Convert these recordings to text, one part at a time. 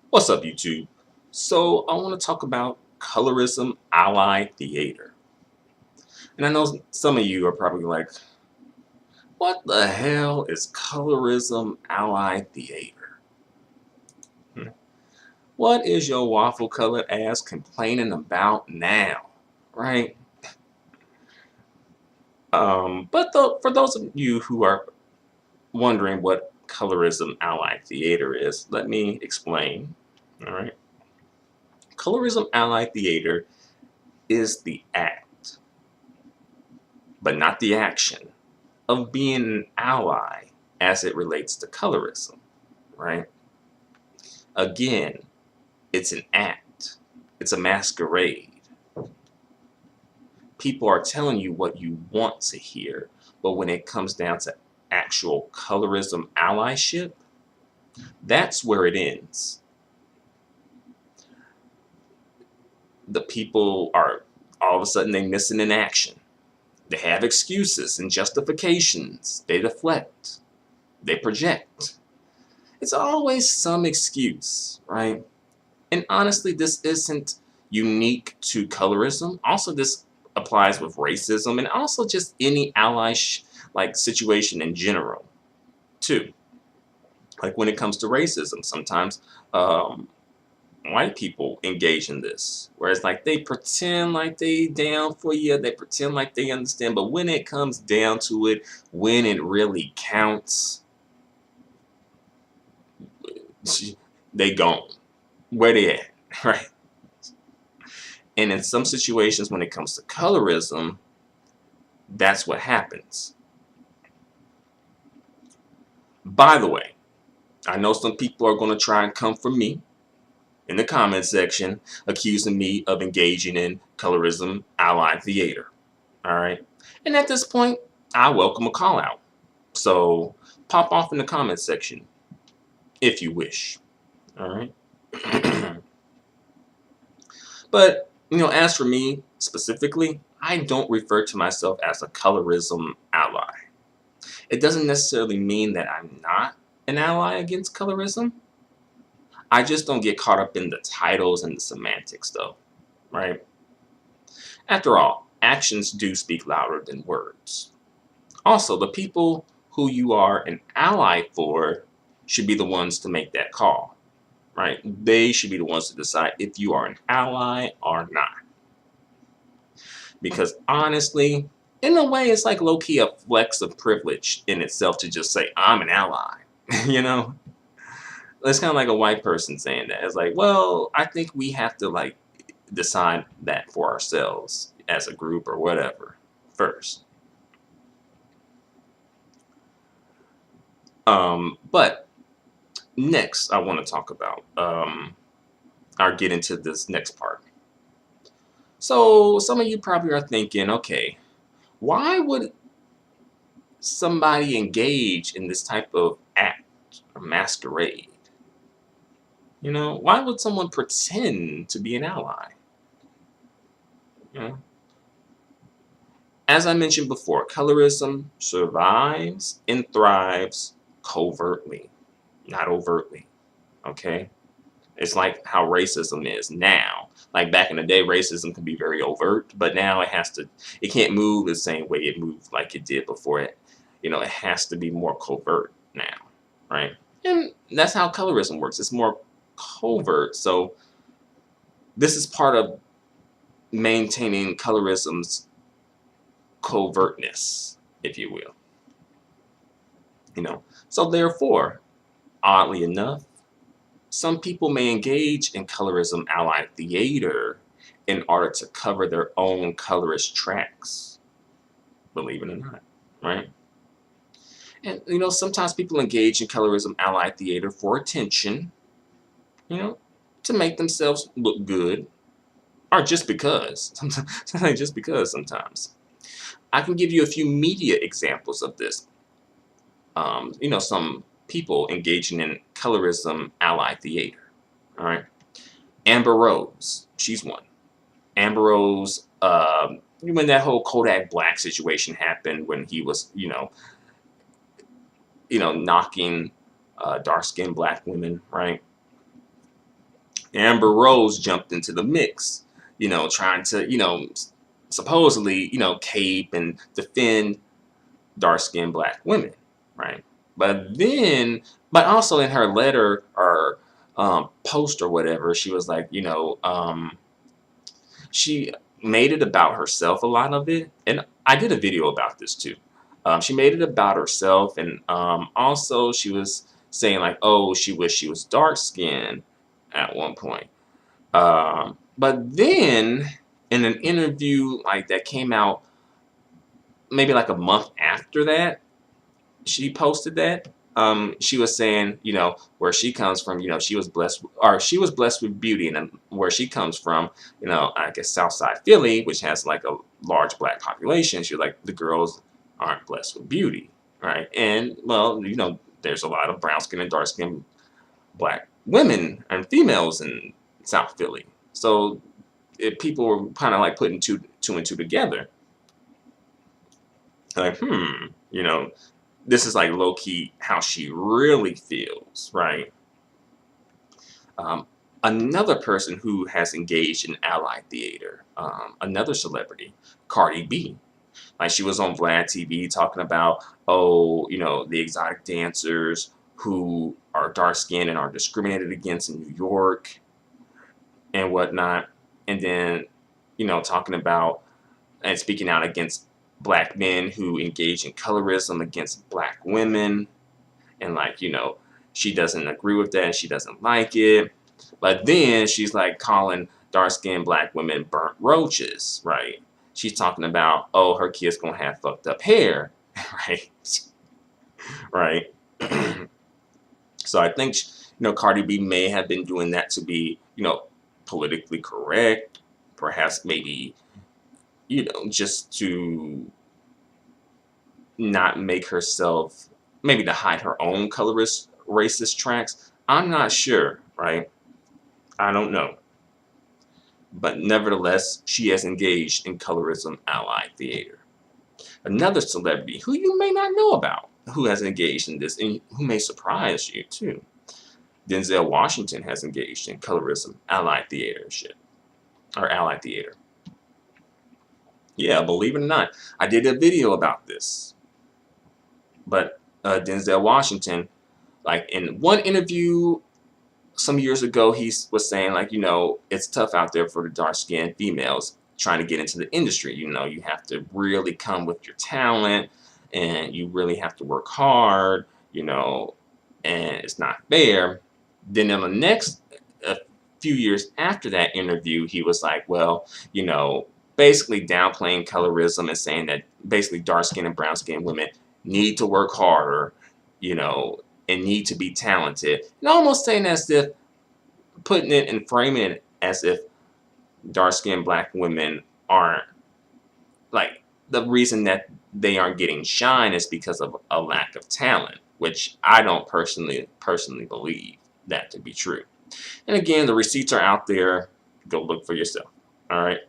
What's up, YouTube? So, I want to talk about colorism ally theater. And I know some of you are probably like, what the hell is colorism ally theater? Hmm. What is your waffle colored ass complaining about now? Right? For those of you who are wondering what colorism ally theater is, let me explain. All right. Colorism ally theater is the act, but not the action, of being an ally as it relates to colorism, right? Again, it's an act, it's a masquerade. People are telling you what you want to hear, but when it comes down to actual colorism allyship, that's where it ends. The people are all of a sudden they missing in action. They have excuses and justifications. They deflect. They project. It's always some excuse, right? And honestly, this isn't unique to colorism. Also, this applies with racism and also just any ally like situation in general, too. Like when it comes to racism, sometimes white people engage in this, whereas like they pretend like they down for you, they pretend like they understand, but when it comes down to it, when it really counts, they gone. Where they at, right? And in some situations, when it comes to colorism, that's what happens. By the way, I know some people are going to try and come for me in the comment section, accusing me of engaging in colorism ally theater. All right. And at this point, I welcome a call out. So pop off in the comment section if you wish. All right. But, as for me specifically, I don't refer to myself as a colorism ally. It doesn't necessarily mean that I'm not an ally against colorism. I just don't get caught up in the titles and the semantics, though, right? After all, actions do speak louder than words. Also, the people who you are an ally for should be the ones to make that call, right? They should be the ones to decide if you are an ally or not. Because honestly, in a way, it's like low-key a flex of privilege in itself to just say, I'm an ally, you know? It's kind of like a white person saying that. It's like, well, I think we have to like decide that for ourselves as a group or whatever first. But next, I want to talk about or get into this next part. So some of you probably are thinking, okay, why would somebody engage in this type of act or masquerade? Why would someone pretend to be an ally? You know? As I mentioned before, colorism survives and thrives covertly, not overtly. Okay? It's like how racism is now. Like back in the day, racism could be very overt, but now it can't move the same way it moved like it did before it. It has to be more covert now, right? And that's how colorism works. It's more covert. So this is part of maintaining colorism's covertness, if you will. So therefore, oddly enough, some people may engage in colorism ally theater in order to cover their own colorist tracks, believe it or not, right? And sometimes people engage in colorism ally theater for attention, to make themselves look good, or just because. Sometimes just because sometimes. I can give you a few media examples of this. Some people engaging in colorism ally theater. All right. Amber Rose, she's one. Amber Rose, when that whole Kodak Black situation happened, when he was, knocking dark-skinned black women, right? Amber Rose jumped into the mix, trying to, supposedly, cape and defend dark-skinned black women, right? But also in her letter or post or whatever, she was like, she made it about herself, a lot of it. And I did a video about this too. She made it about herself, and also she was saying like, oh, she wished she was dark skinned at one point. But then in an interview like that came out maybe like a month after that, she posted that. She was saying, where she comes from, she was blessed with beauty, and where she comes from, I guess Southside Philly, which has like a large black population. She's like, the girls aren't blessed with beauty, right? And well, there's a lot of brown skin and dark skin black women and females in South Philly. So people were kind of like putting two and two together. Like, this is like low key how she really feels, right? Another person who has engaged in ally theater, another celebrity, Cardi B. Like, she was on Vlad TV talking about, oh, the exotic dancers who are dark skinned and are discriminated against in New York and whatnot. And then, talking about and speaking out against black men who engage in colorism against black women. And like, she doesn't agree with that and she doesn't like it. But then she's like calling dark-skinned black women burnt roaches, right? She's talking about, oh, her kid's gonna have fucked up hair, right? Right. So I think, Cardi B may have been doing that to be, politically correct, perhaps maybe, just to not make herself, maybe to hide her own colorist racist tracks. I'm not sure, right? I don't know. But nevertheless, she has engaged in colorism ally theater. Another celebrity who you may not know about, who has engaged in this, and who may surprise you too. Denzel Washington has engaged in colorism ally theater shit, or ally theater. Yeah, believe it or not, I did a video about this. But Denzel Washington, like in one interview some years ago, he was saying like, it's tough out there for the dark-skinned females trying to get into the industry. You have to really come with your talent, and you really have to work hard, and it's not fair. Then in the next few years after that interview, he was like, well, basically downplaying colorism and saying that basically dark-skinned and brown-skinned women need to work harder, and need to be talented. And almost saying as if, putting it and framing it as if dark-skinned black women aren't, like, the reason that they aren't getting shine is because of a lack of talent, which I don't personally believe that to be true. And again, the receipts are out there. Go look for yourself. All right.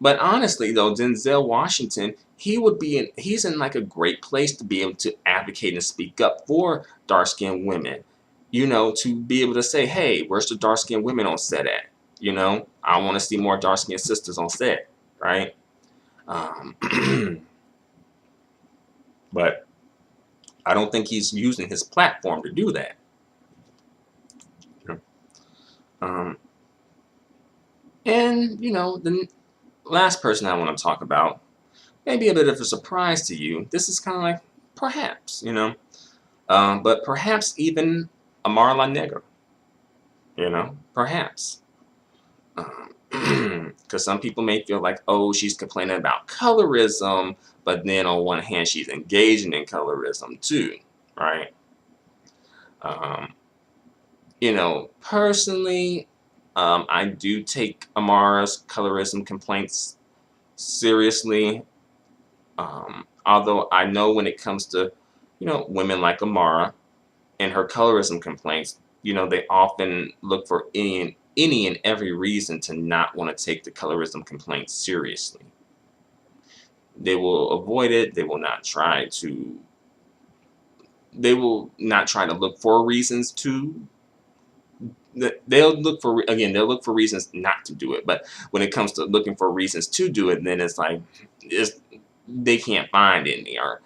But honestly, though, Denzel Washington, he's in like a great place to be able to advocate and speak up for dark-skinned women. To be able to say, hey, where's the dark-skinned women on set at? I want to see more dark-skinned sisters on set, right? But I don't think he's using his platform to do that. And, the last person I want to talk about, maybe a bit of a surprise to you. This is kind of like, perhaps, but perhaps even Amara Negra, perhaps. Because some people may feel like, oh, she's complaining about colorism, but then on one hand, she's engaging in colorism too, right? Personally, I do take Amara's colorism complaints seriously. Although I know when it comes to, women like Amara and her colorism complaints, they often look for any and every reason to not want to take the colorism complaints seriously. They will avoid it. They will not try to they will not try to look for reasons to. They'll look for, again, they'll look for reasons not to do it. But when it comes to looking for reasons to do it, then it's like they can't find any, or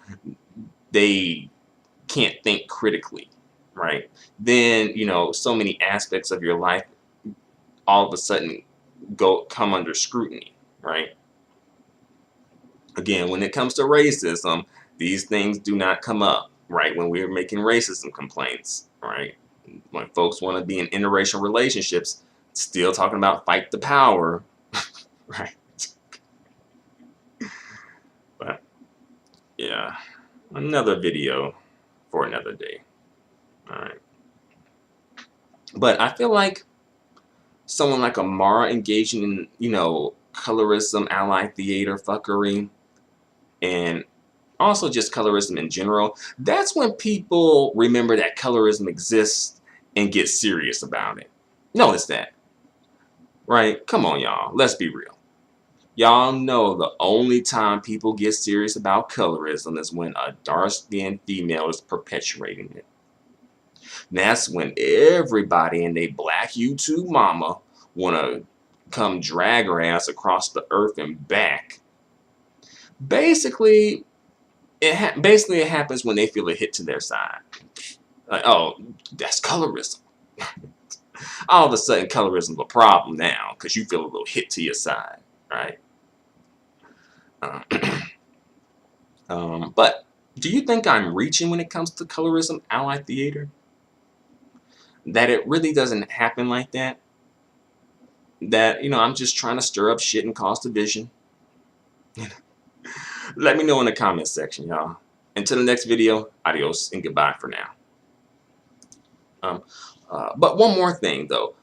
they can't think critically, right? Then, you know, so many aspects of your life all of a sudden come under scrutiny, right? Again, when it comes to racism, these things do not come up, right? When we're making racism complaints, right? When folks want to be in interracial relationships, still talking about fight the power, right? But yeah, another video for another day. All right. But I feel like someone like Amara engaging in, you know, colorism, ally theater fuckery, and also just colorism in general, that's when people remember that colorism exists and get serious about it. Notice that, right? Come on, y'all. Let's be real. Y'all know the only time people get serious about colorism is when a dark-skinned female is perpetuating it. That's when everybody and they black YouTube mama want to come drag her ass across the earth and back. Basically, it happens when they feel a hit to their side. Like, oh, that's colorism. All of a sudden, colorism's a problem now because you feel a little hit to your side, right? But do you think I'm reaching when it comes to colorism, ally theater? That it really doesn't happen like that? That, you know, I'm just trying to stir up shit and cause division? Let me know in the comments section, y'all. Until the next video, adios and goodbye for now. But one more thing, though.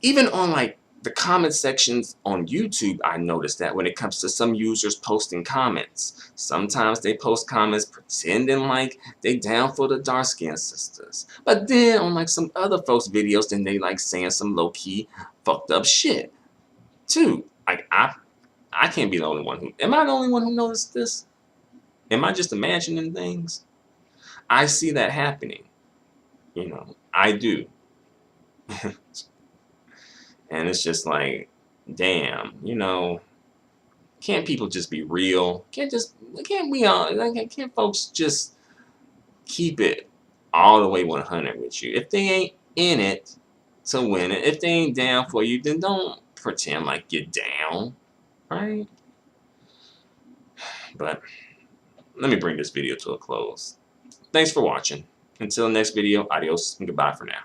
Even on, like, the comment sections on YouTube, I noticed that when it comes to some users posting comments, sometimes they post comments pretending like they down for the dark-skinned sisters. But then on, like, some other folks' videos, then they, like, saying some low-key fucked up shit, too. Like, I can't be the only one who... Am I the only one who noticed this? Am I just imagining things? I see that happening. You know, I do. And it's just like, damn, you know, can't people just be real? Can't we all, like, can't folks just keep it all the way 100 with you? If they ain't in it to win it, if they ain't down for you, then don't pretend like you're down, right? But let me bring this video to a close. Thanks for watching. Until the next video, adios and goodbye for now.